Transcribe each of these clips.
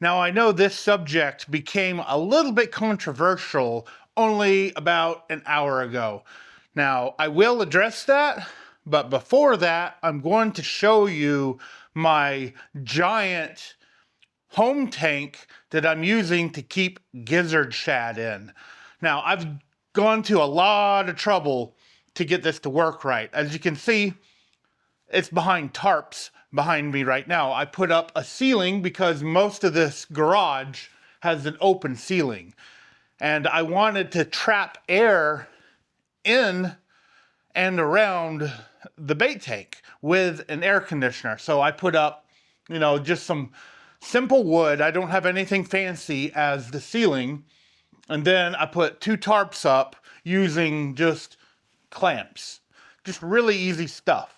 Now, I know this subject became a little bit controversial only about an hour ago. Now, I will address that, but before that, I'm going to show you my giant home tank that I'm using to keep gizzard shad in. Now, I've gone to a lot of trouble to get this to work right. As you can see, it's behind tarps behind me right now. I put up a ceiling because most of this garage has an open ceiling. And I wanted to trap air in and around the bait tank with an air conditioner. So I put up, just some simple wood. I don't have anything fancy as the ceiling. And then I put 2 tarps up using just clamps. Just really easy stuff.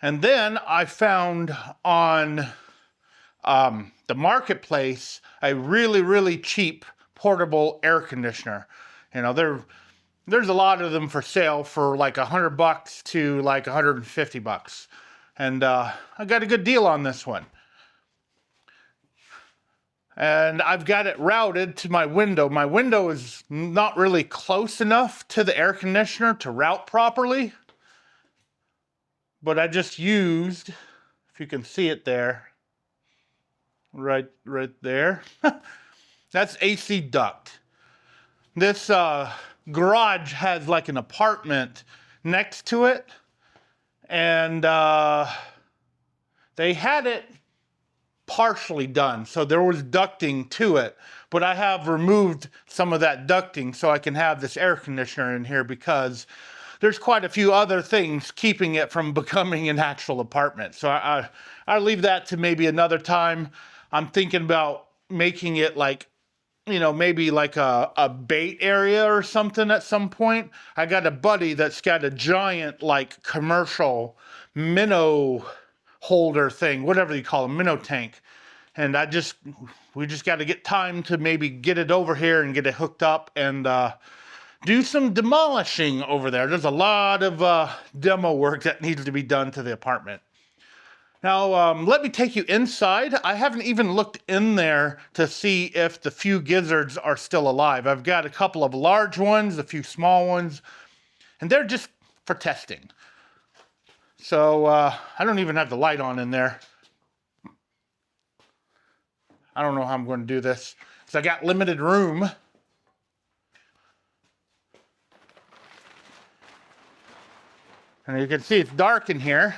And then I found on the marketplace a really, really cheap portable air conditioner. There's a lot of them for sale for like $100 to like $150. And I got a good deal on this one. And I've got it routed to my window. My window is not really close enough to the air conditioner to route properly. But I just used, if you can see it there, right there. That's AC duct. This garage has like an apartment next to it. And they had it partially done. So there was ducting to it. But I have removed some of that ducting so I can have this air conditioner in here because there's quite a few other things keeping it from becoming an actual apartment. So I'll leave that to maybe another time. I'm thinking about making it like, maybe like a bait area or something at some point. I got a buddy that's got a giant like commercial minnow holder thing, whatever you call a minnow tank. And we just got to get time to maybe get it over here and get it hooked up and do some demolishing over there. There's a lot of demo work that needs to be done to the apartment. Now, let me take you inside. I haven't even looked in there to see if the few gizzards are still alive. I've got a couple of large ones, a few small ones, and they're just for testing. So, I don't even have the light on in there. I don't know how I'm going to do this, because I got limited room. And you can see it's dark in here.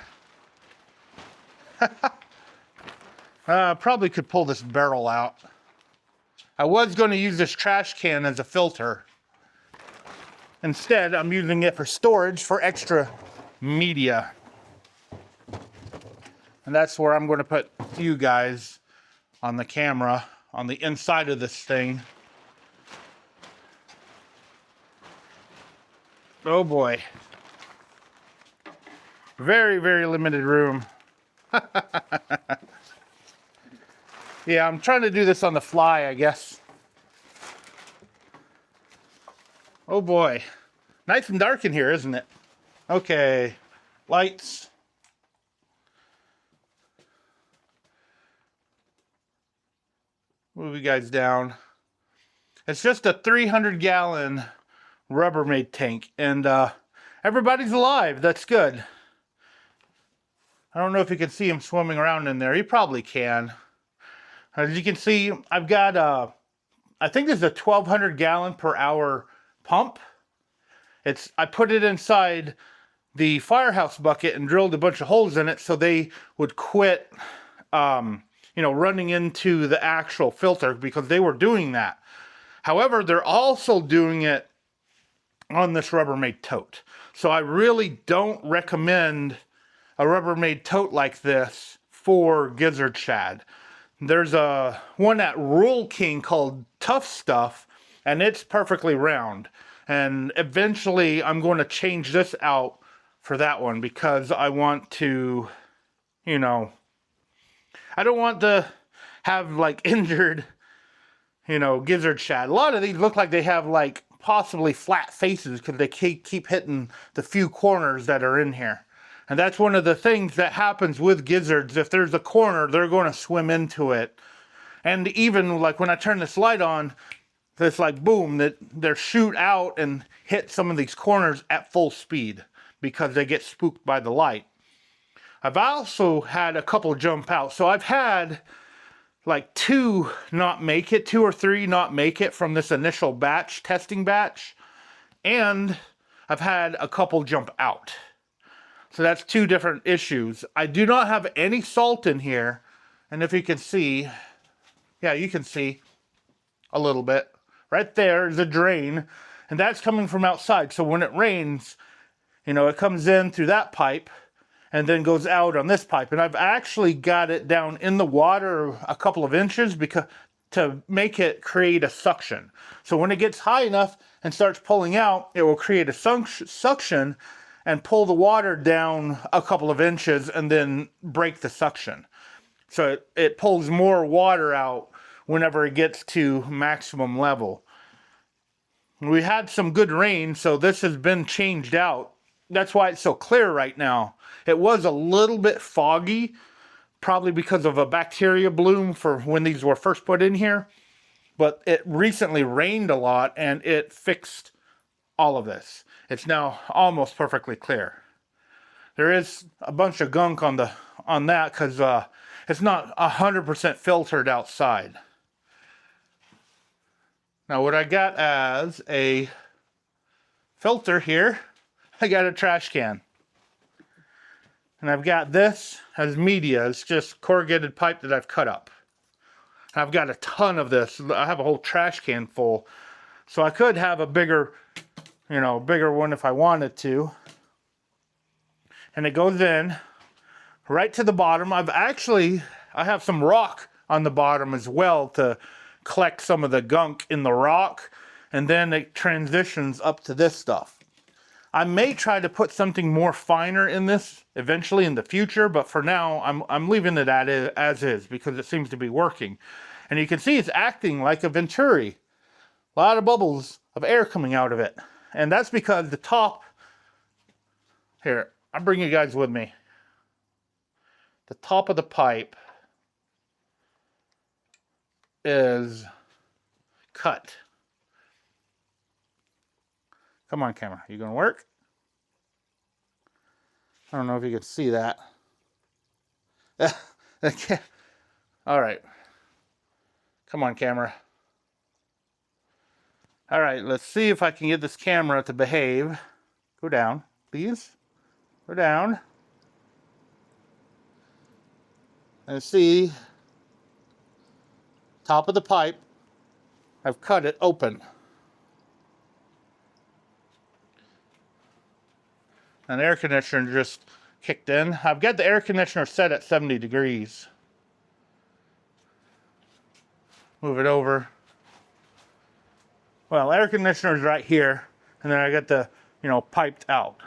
Probably could pull this barrel out. I was going to use this trash can as a filter. Instead, I'm using it for storage for extra media. And that's where I'm going to put you guys on the camera, on the inside of this thing. Oh boy. Very, very limited room. Yeah, I'm trying to do this on the fly, I guess. Oh boy. Nice and dark in here, isn't it? Okay. Lights. Move you guys down. It's just a 300-gallon Rubbermaid tank. And everybody's alive. That's good. I don't know if you can see him swimming around in there. You probably can. As you can see, I've got I think this is a 1,200 gallon per hour pump. I put it inside the firehouse bucket and drilled a bunch of holes in it so they would quit, running into the actual filter because they were doing that. However, they're also doing it on this Rubbermaid tote. So I really don't recommend a Rubbermaid tote like this for gizzard shad. There's a one at Rural King called Tough Stuff, and it's perfectly round. And eventually I'm going to change this out for that one because I want to, I don't want to have like injured, gizzard shad. A lot of these look like they have like possibly flat faces because they keep hitting the few corners that are in here. And that's one of the things that happens with gizzards. If there's a corner, they're going to swim into it. And even like when I turn this light on, it's like boom, that they shoot out and hit some of these corners at full speed because they get spooked by the light. I've also had a couple jump out. So I've had like two or three not make it from this initial testing batch. And I've had a couple jump out. So that's two different issues. I do not have any salt in here. And if you can see, yeah, you can see a little bit. Right there is a drain. And that's coming from outside. So when it rains, you know, it comes in through that pipe and then goes out on this pipe. And I've actually got it down in the water a couple of inches because to make it create a suction. So when it gets high enough and starts pulling out, it will create a suction and pull the water down a couple of inches and then break the suction. So it pulls more water out whenever it gets to maximum level. We had some good rain, so this has been changed out. That's why it's so clear right now. It was a little bit foggy, probably because of a bacteria bloom for when these were first put in here. But it recently rained a lot and it fixed all of this. It's now almost perfectly clear. There is a bunch of gunk on that because it's not 100% filtered outside. Now what I got as a filter here, I got a trash can. And I've got this as media. It's just corrugated pipe that I've cut up. And I've got a ton of this. I have a whole trash can full. So I could have a bigger one if I wanted to. And it goes in right to the bottom. I have some rock on the bottom as well to collect some of the gunk in the rock. And then it transitions up to this stuff. I may try to put something more finer in this eventually in the future, but for now I'm leaving it as is because it seems to be working. And you can see it's acting like a Venturi. A lot of bubbles of air coming out of it. And that's because the top, here, I'll bring you guys with me. The top of the pipe is cut. Come on, camera. You gonna work? I don't know if you can see that. All right. Come on, camera. All right, let's see if I can get this camera to behave. Go down, please. Go down. And see, top of the pipe, I've cut it open. And the air conditioner just kicked in. I've got the air conditioner set at 70 degrees. Move it over. Well, air conditioner is right here. And then I got the, piped out.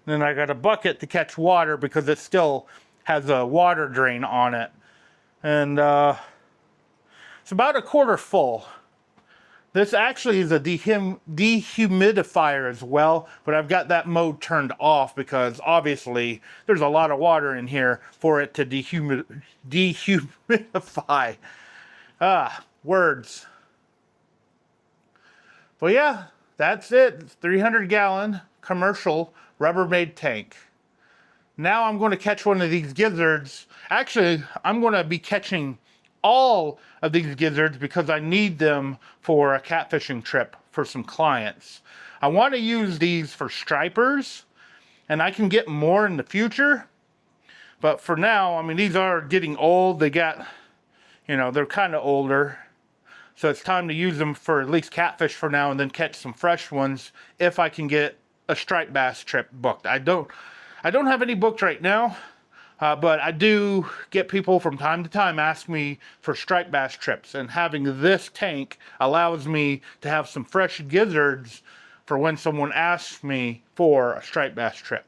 And then I got a bucket to catch water because it still has a water drain on it. And it's about a quarter full. This actually is a dehumidifier as well, but I've got that mode turned off because obviously there's a lot of water in here for it to dehumidify. Words. Well, yeah, that's it. It's 300-gallon commercial Rubbermaid tank. Now I'm going to catch one of these gizzards. Actually, I'm going to be catching all of these gizzards because I need them for a catfishing trip for some clients. I want to use these for stripers, and I can get more in the future. But for now, these are getting old. They got, they're kind of older. So it's time to use them for at least catfish for now and then catch some fresh ones if I can get a striped bass trip booked. I don't have any booked right now. But I do get people from time to time ask me for striped bass trips, and having this tank allows me to have some fresh gizzards for when someone asks me for a striped bass trip.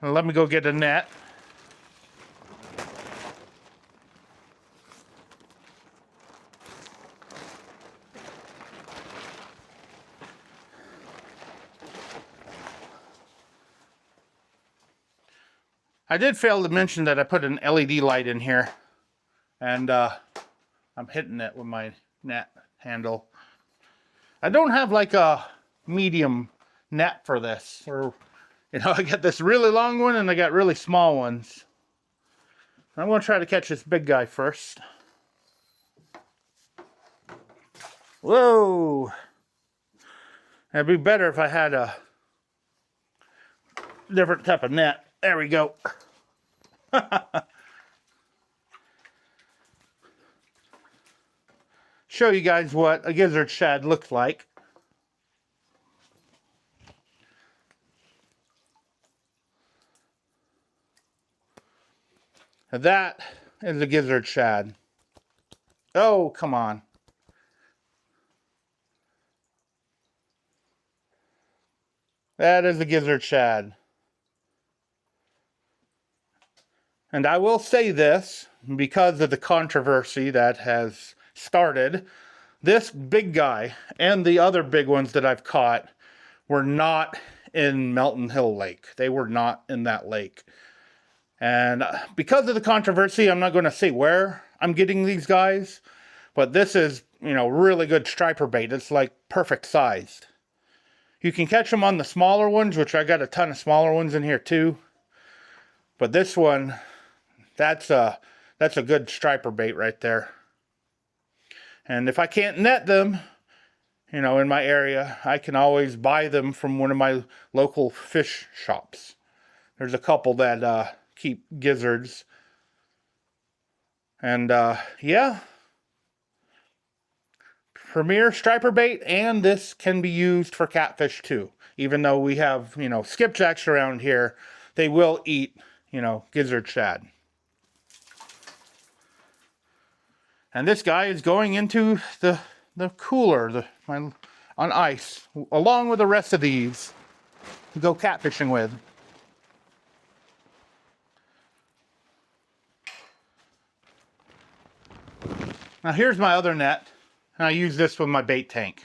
Now let me go get a net. I did fail to mention that I put an LED light in here. And I'm hitting it with my net handle. I don't have like a medium net for this, or I got this really long one and I got really small ones. I'm going to try to catch this big guy first. Whoa! It'd be better if I had a different type of net. There we go. Show you guys what a gizzard shad looks like. That is a gizzard shad. Oh, come on. That is a gizzard shad. And I will say this, because of the controversy that has started, this big guy and the other big ones that I've caught were not in Melton Hill Lake. They were not in that lake. And because of the controversy, I'm not going to say where I'm getting these guys, but this is, really good striper bait. It's like perfect sized. You can catch them on the smaller ones, which I got a ton of smaller ones in here too. But this one, that's a good striper bait right there. And if I can't net them, in my area, I can always buy them from one of my local fish shops. There's a couple that keep gizzards. And yeah. Premier striper bait, and this can be used for catfish too. Even though we have, skipjacks around here, they will eat, gizzard shad. And this guy is going into the cooler on ice, along with the rest of these to go catfishing with. Now here's my other net, and I use this with my bait tank.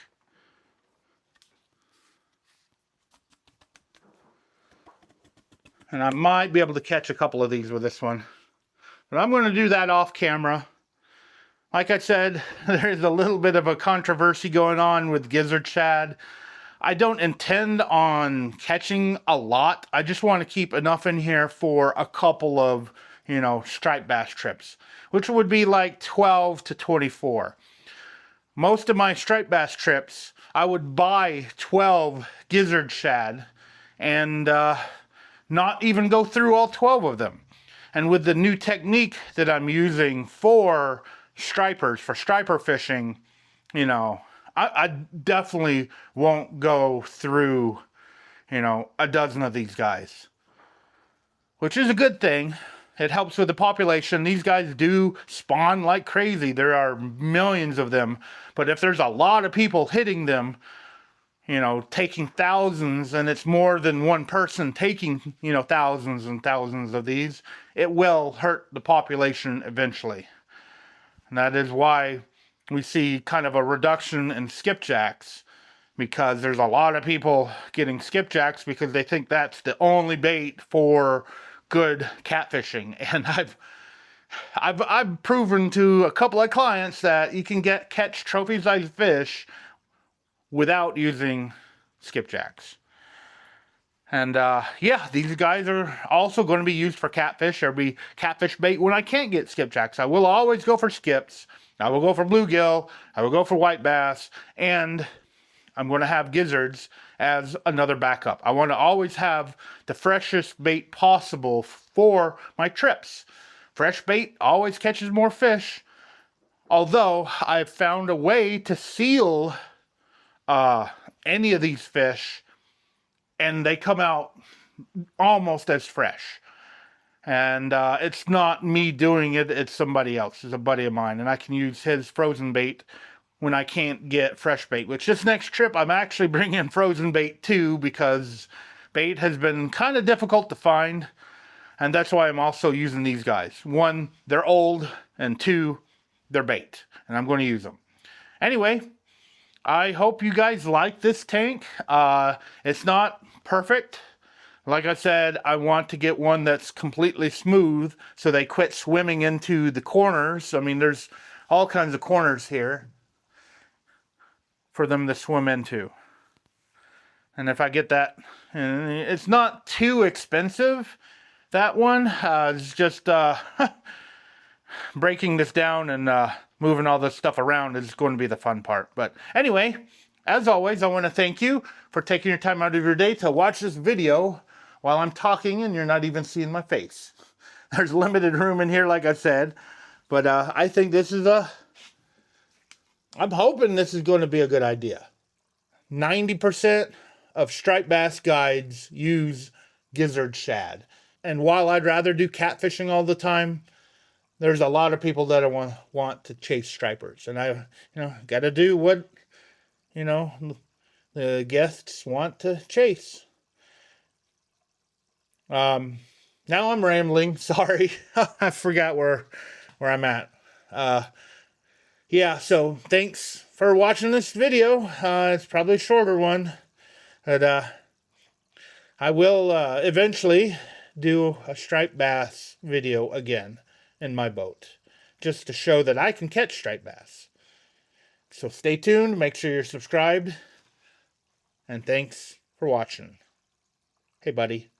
And I might be able to catch a couple of these with this one. But I'm going to do that off camera. Like I said, there's a little bit of a controversy going on with gizzard shad. I don't intend on catching a lot. I just want to keep enough in here for a couple of, striped bass trips, which would be like 12 to 24. Most of my striped bass trips, I would buy 12 gizzard shad and not even go through all 12 of them. And with the new technique that I'm using for stripers, for striper fishing, I definitely won't go through, a dozen of these guys. Which is a good thing. It helps with the population. These guys do spawn like crazy. There are millions of them. But if there's a lot of people hitting them, taking thousands, and it's more than one person taking, thousands and thousands of these, it will hurt the population eventually. And that is why we see kind of a reduction in skipjacks, because there's a lot of people getting skipjacks because they think that's the only bait for good catfishing. And I've proven to a couple of clients that you can catch trophy-sized fish without using skipjacks. And yeah, these guys are also going to be used for catfish. There'll be catfish bait when I can't get skipjacks. I will always go for skips. I will go for bluegill. I will go for white bass. And I'm going to have gizzards as another backup. I want to always have the freshest bait possible for my trips. Fresh bait always catches more fish. Although I've found a way to seal any of these fish, and they come out almost as fresh. And it's not me doing it, it's somebody else. It's a buddy of mine, and I can use his frozen bait when I can't get fresh bait. Which this next trip, I'm actually bringing frozen bait too, because bait has been kind of difficult to find. And that's why I'm also using these guys. One, they're old, and two, they're bait. And I'm going to use them. Anyway, I hope you guys like this tank. It's not perfect, Like I said, I want to get one that's completely smooth so they quit swimming into the corners. I mean, there's all kinds of corners here for them to swim into. And if I get that, and it's not too expensive, that one. It's just breaking this down and moving all this stuff around is going to be the fun part. But anyway, as always, I want to thank you for taking your time out of your day to watch this video while I'm talking and you're not even seeing my face. There's limited room in here, like I said, but I think this is I'm hoping this is going to be a good idea. 90% of striped bass guides use gizzard shad. And while I'd rather do catfishing all the time, there's a lot of people that want to chase stripers. And I, got to do what, the guests want to chase. Now I'm rambling. Sorry. I forgot where I'm at. Yeah, so thanks for watching this video. It's probably a shorter one. But I will eventually do a striped bass video again in my boat, just to show that I can catch striped bass. So stay tuned, make sure you're subscribed, and thanks for watching. Hey buddy.